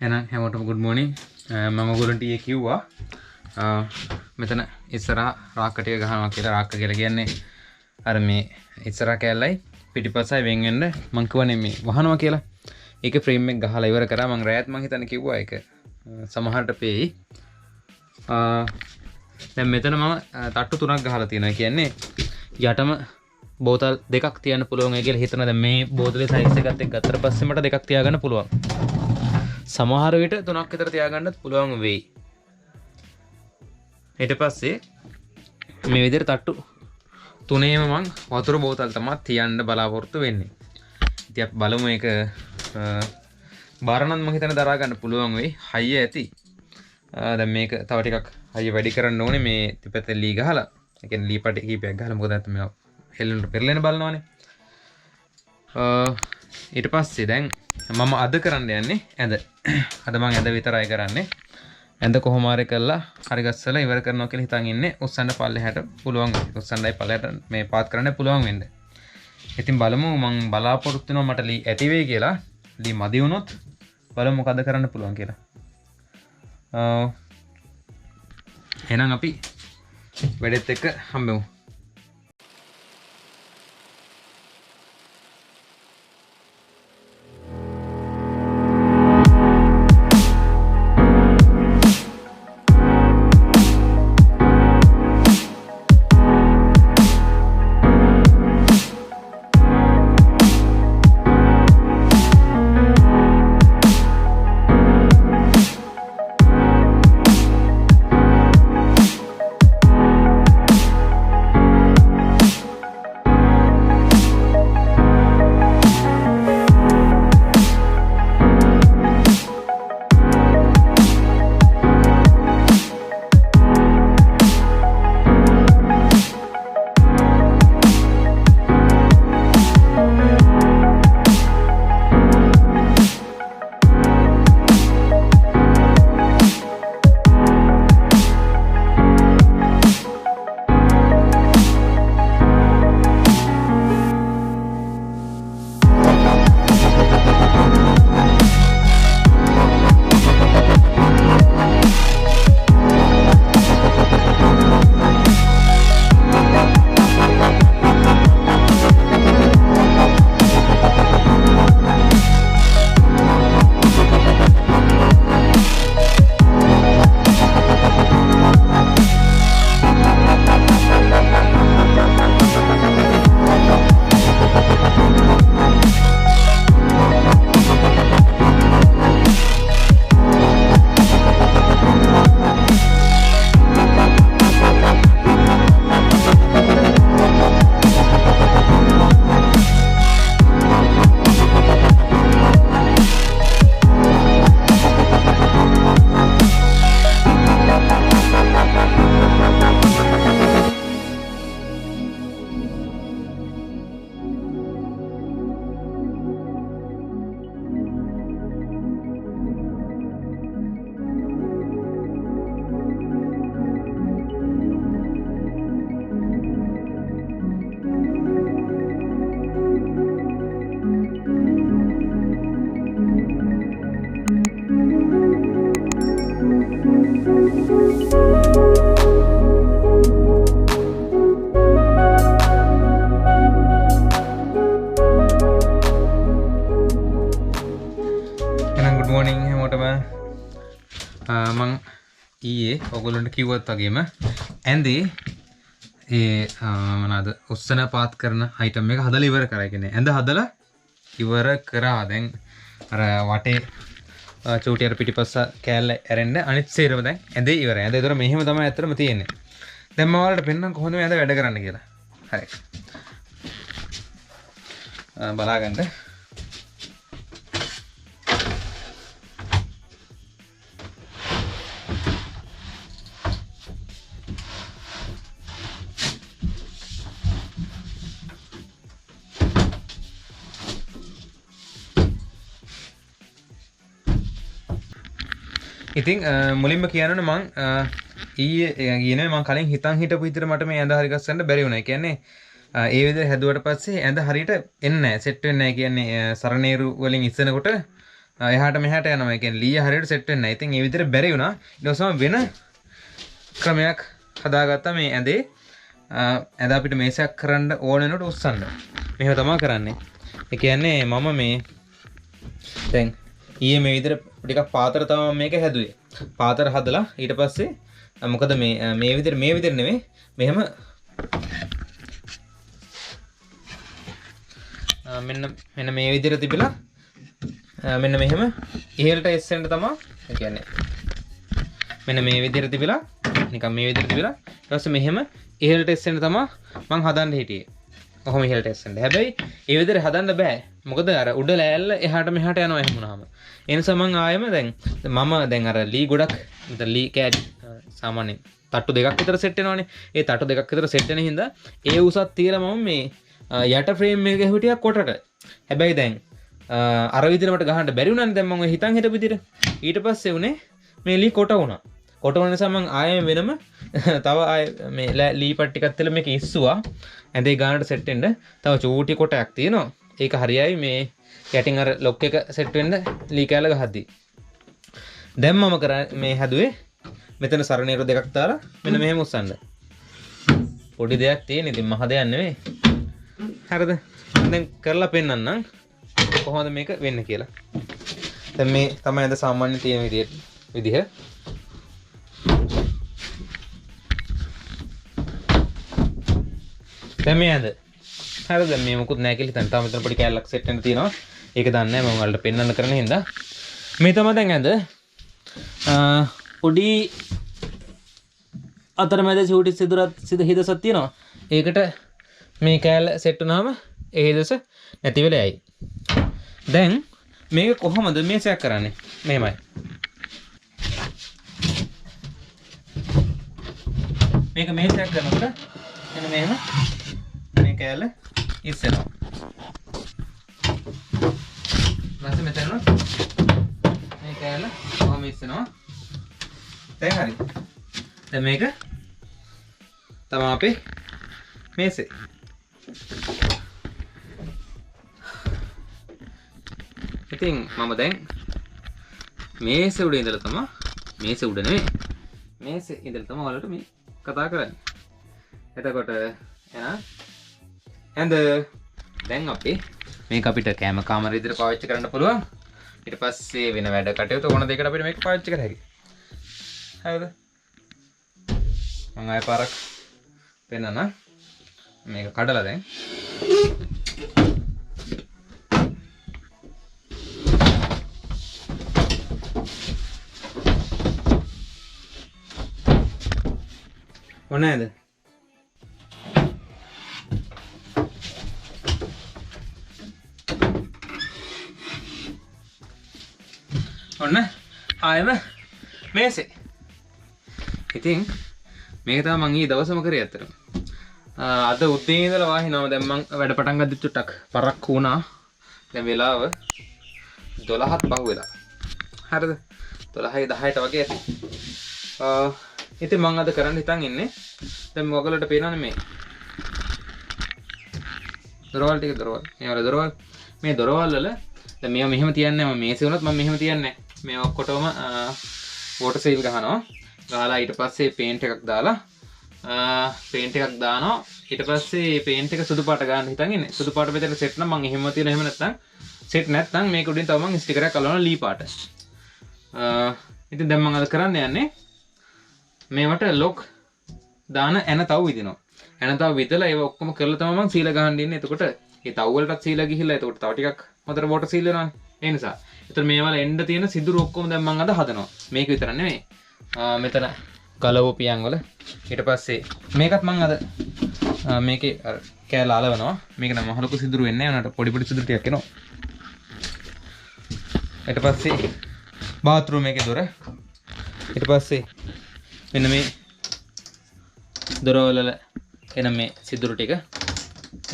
එහෙනම් හැමෝටම good morning. මම ඔයගොල්ලන්ට ඊයේ කිව්වා මෙතන ඉස්සරහා රාක්ක ටික ගහනවා කියලා. රාක්ක කියලා කියන්නේ අර මේ ඉස්සරහා කැලලයි පිටිපස්සයි වෙන් වෙන්න මං කියවනේ මේ වහනවා කියලා. ඒකේ ෆ්‍රේම් එක ගහලා ඉවර කරා. මං රැයත් මං හිතන්නේ කිව්වා ඒක සමහරට පෙයි. දැන් මෙතන මම තට්ටු තුනක් ගහලා තියෙනවා. කියන්නේ යටම බෝතල් දෙකක් තියන්න පුළුවන් ඒ කියලා හිතනවා. දැන් මේ බෝතලේ සයිස් එකත් එක්ක ගත්තට පස්සේ මට දෙකක් තියාගන්න පුළුවන්. සමහර විට තුනක් විතර තියාගන්නත් පුළුවන් වෙයි. ඊට පස්සේ මේ විදිහට තට්ටු තුනේම මං වතුර බෝතල් තමයි තියන්න බලාපොරොත්තු වෙන්නේ. ඉතින් අපි බලමු ඒක බාරණන් මම හිතන්නේ දරා ගන්න පුළුවන් වෙයි. හයිය ඇති. දැන් මේක තව ටිකක් හයිය වැඩි කරන්න ඕනේ මේ පිටපැත්තේ ලී ගහලා. ඒ කියන්නේ ලී පටි කීපයක් ගහලා මොකද නැත්නම් මේවා හෙල්ලෙන්න පෙරලෙන බලනවානේ. ඊට පස්සේ දැන් මම අද කරන්න යන්නේ ඇඳ. අද මම ඇඳ විතරයි කරන්නේ. ඇඳ කොහොම හරි කරලා හරි ගස්සලා ඉවර කරනවා කියලා හිතන් ඉන්නේ. උස්සන්න පල්ලෙහාට පුළුවන්. උස්සන්නයි පල්ලෙහාට මේ පාත් කරන්න පුළුවන් වෙන්න. ඉතින් බලමු මම බලාපොරොත්තු වෙනවා මට ලී ඇති වෙයි කියලා. ලී මදි වුණොත් බලමු මොකද කරන්න පුළුවන් කියලා. එහෙනම් අපි වැඩෙත් එක්ක හම්බෙමු. මං ඊයේ ඔයගොල්ලන්ට කිව්වත් වගේම ඇඳේ ඒ මොනවාද උස්සන පාත් කරන අයිටම් එක හදලා ඉවර කරා. කියන්නේ ඇඳ හදලා ඉවර කරා. දැන් අර වටේ චූටි අර පිටිපස්ස කෑල්ල ඇරෙන්න අනිත් සේරම දැන් ඇඳේ ඉවරයි. ඇඳ ඒතර මෙහෙම තමයි ඇත්තටම තියෙන්නේ. දැන් මම ඔයාලට පෙන්නන්න කොහොමද මේ ඇඳ වැඩ කරන්න කියලා. හරි. බලාගන්න. ඉතින් මුලින්ම කියනවනේ මං ඊයේ කියන්නේ මං කලින් හිතන් හිටපු විදිහට මට මේ ඇඳ හරි ගස්සන්න බැරි වුණා. ඒ කියන්නේ ඒ විදිහට හැදුවට පස්සේ ඇඳ හරියට එන්නේ නැහැ, සෙට් වෙන්නේ නැහැ. කියන්නේ සරණේරු වලින් ඉස්සනකොට එහාට මෙහාට යනවා. ඒ කියන්නේ ලී හරියට සෙට් වෙන්නේ නැහැ. ඉතින් ඒ විදිහට බැරි වුණා. ඊට පස්සේ වෙන ක්‍රමයක් හදාගත්තා මේ ඇඳේ. ඇඳ අපිට මේසයක් කරන්න ඕන වෙනකොට උස්සන්න. මෙහෙම තමයි කරන්නේ. ඒ කියන්නේ මම මේ දැන් ඊයේ මේ විදිහට ටිකක් පාතර තමයි මේක හැදුවේ. පාතර හදලා ඊට පස්සේ මොකද මේ විදිහට නෙමෙයි මෙහෙම මෙන්න මේ විදිහට තිබිලා මෙන්න මෙහෙම ඉහළට එස්සෙන්න තමයි ඒ කියන්නේ මෙන්න මේ විදිහට තිබිලා නිකන් මේ විදිහට තිබිලා ඊට පස්සේ මෙහෙම ඉහළට එස්සෙන්න තමයි මං හදන්න හිටියේ. කොහොම ඉහළට එස්සෙන්න. හැබැයි ඒ විදිහට හදන්න බෑ. මොකද අර උඩ ලෑල්ල එහාට මෙහාට යනවා එහෙම වුණාම. ඒ නිසා මං ආයෙම දැන් අර ලී ගොඩක් ලී කෑඩ් සාමාන්‍යයෙන් තට්ටු දෙකක් විතර සෙට් වෙනවනේ. ඒ තට්ටු දෙකක් විතර සෙට් වෙන හින්දා ඒ උසත් තියලා මම මේ යට ෆ්‍රේම් එක ගැහුවා කොටට. හැබැයි දැන් අර විදිහට මට ගහන්න බැරි වුණානේ දැන් මම හිතන් හිටපු විදිහට. ඊට පස්සේ උනේ මේ ලී කොට වුණා. කොට වුණ නිසා මම ආයෙම වෙනම තව මේ ලී පට් ටිකක් තියලා මේක ඉස්සුවා. ඇඳේ ගානට සෙට් වෙන්න තව චූටි කොටයක් තියෙනවා. ඒක හරියයි මේ යටින් අර ලොක් එක සෙට් වෙන්න ලී කෑල්ල ගහද්දි. දැන් මම මේ හැදුවේ මෙතන සරණේරු දෙකක් දාලා මෙන්න මෙහෙම උස්සන්න. පොඩි දෙයක් තියෙන. ඉතින් මහ දෙයක් නෙවෙයි. හරිද? දැන් කරලා පෙන්නන්නම් කොහොමද මේක වෙන්නේ කියලා. දැන් මේ තමයි අද සාමාන්‍ය තියෙන විදිහ. දැන් මේ ඇඳ. හරිද? දැන් මේ මොකුත් නැහැ කියලා හිතන්න. තාම මෙතන පොඩි කෑල්ලක් සෙට් වෙන්න තියෙනවා. ඒක දන්නේ නැහැ මම ඔයාලට පෙන්නන්න කරන හින්දා. මේ තමයි දැන් ඇඳ. පොඩි අතරමැද චූටි හිදසක් තියෙනවා. ඒකට මේ කෑල්ල සෙට් වුණාම ඒ හිදස නැති වෙලා යයි. දැන් මේක කොහොමද මේසයක් කරන්නේ? මෙහෙමයි. මේක මේසයක් කරනකොට එන්න මෙහෙම මේ කෑල්ල ඉස්සෙනවා. ඊට මෙතන මේ කෑල්ල කොහොම ඉස්සෙනවා. දැන් හරි. දැන් මේක තමයි අපේ මේසේ. ඉතින් මම දැන් මේසේ උඩ ඉඳලා තමයි මේසේ උඩ නෙමෙයි මේසේ ඉඳලා තමයි ඔයාලට මේ කතා කරන්නේ. එතකොට ඇඳ දැන් අපි මේක අපිට කැම කාමර විදිහට පාවිච්චි කරන්න පුළුවන්. ඊට පස්සේ වෙන වැඩ කටයුතු ඕන දෙයකට අපිට මේක පාවිච්චි කර හැකියි. හරිද? මම ආයෙ පාරක් පෙන්නන්න. මේක කඩලා දැන් මොනවාද? ඔන්න ආයෙම මේසේ. ඉතින් මේක තමයි මම ඊ දවසම කරේ අතරම. අද උදේ ඉඳලා වාහිනව දැන් මම වැඩ පටන් ගද්දි චුට්ටක් පරක්කු වුණා. දැන් වෙලාව 12ත් පහු වෙලා. හරිද? 12යි 10ට වගේ ඇති. ඉතින් මම අද කරන්න හිතන් ඉන්නේ දැන් ඔයගොල්ලන්ට පේනවනේ මේ දොරවල් ටික දොරවල්. මේවල දොරවල්. මේ දොරවල් වල දැන් මේවා මෙහෙම තියන්නේ මම මේසේ වුණත් මම මෙහෙම තියන්නේ නැහැ. මේ ඔක්කොටම වෝටර් සීල් ගහනවා. ගහලා ඊට පස්සේ පේන්ට් එකක් දාලා පේන්ට් එකක් දානවා. ඊට පස්සේ පේන්ට් එක සුදු පාට ගන්න හිතන් ඉන්නේ. සුදු පාට මෙතන සෙට් නම් මම එහෙම තියලා එහෙම නැත්නම් සෙට් නැත්නම් මේක උඩින් තව මම ස්ටිකරයක් අලවනවා ලී පාට. ඉතින් දැන් මම අද කරන්න යන්නේ මේවට ලොක් දාන එන තව විදිනවා. එන තව විදලා ඒව ඔක්කොම කරලා තමයි මම සීල ගහන්න ඉන්නේ. එතකොට ඒ තව වලටත් සීල ගිහිල්ලා එතකොට තව ටිකක් හොඳට වෝටර් සීල් වෙනවානේ. ඒ නිසා. එතකොට මේවල එන්න තියෙන සිදුරු ඔක්කොම දැන් මම අද හදනවා. මේක විතර නෙමෙයි. මෙතන ගලව පියන් වල ඊට පස්සේ මේකත් මම අද මේකේ කෑල්ල අලවනවා. මේක නම් මහ ලොකු සිදුරු වෙන්නේ නැහැ. උනට පොඩි පොඩි සිදුරු ටිකක් එනවා. ඊට පස්සේ බාත්රූම් එකේ දොර ඊට පස්සේ මෙන්න මේ දොරවල එන මේ සිදුරු ටික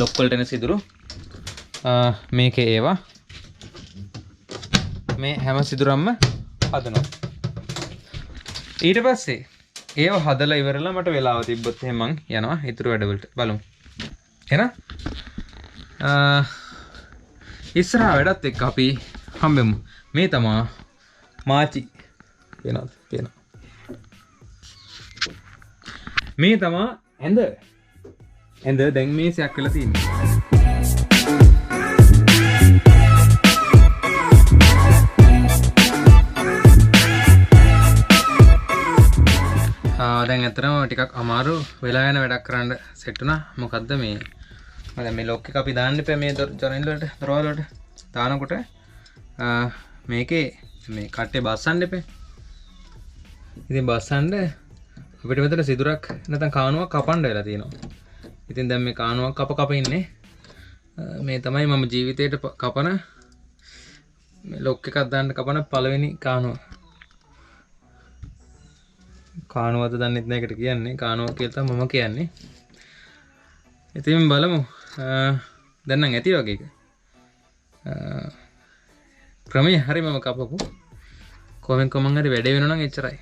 ලොක් වලට එන සිදුරු මේකේ ඒවා මේ හැම සිදුරක්ම හදනවා. ඊට පස්සේ ඒව හදලා ඉවරලා මට වෙලාව තිබ්බොත් එහෙනම් මං යනවා ඊතුරු වැඩවලට බලමු. එහෙනම් ඉස්සරහා වැඩත් එක්ක අපි හම්බෙමු. මේ තමා මාචි පේනවද? මේ තමා ඇඳ දැන් මේසයක් වෙලා තියෙන්නේ. දැන් ඇත්තටම ටිකක් අමාරු වෙලා යන වැඩක් කරන්න සෙට් වුණා. මොකද්ද මේ මම මේ ලොක් එක අපි දාන්න එපා මේ දොරවල් වලට දානකොට මේකේ මේ කට්ටේ බස්සන්න එපා. ඉතින් බස්සන්න අපිට මෙතන සිදුරක් නැත්නම් කානුවක් කපන්න වෙලා තියෙනවා. ඉතින් දැන් මේ කානුවක් කප ඉන්නේ. මේ තමයි මම ජීවිතේට කපන මේ ලොක් එකක් දාන්න කපන පළවෙනි කානුව. කානුවද දන්නෙත් නෑ එකට කියන්නේ. කානුවක් කියලා තමයි මම කියන්නේ. ඉතින් බලමු. දැන් නම් ඇති වගේ එක. ක්‍රමයේ හරි මම කපපු. කොහෙන් කොමන් හරි වැඩේ වෙනවා නම් එච්චරයි.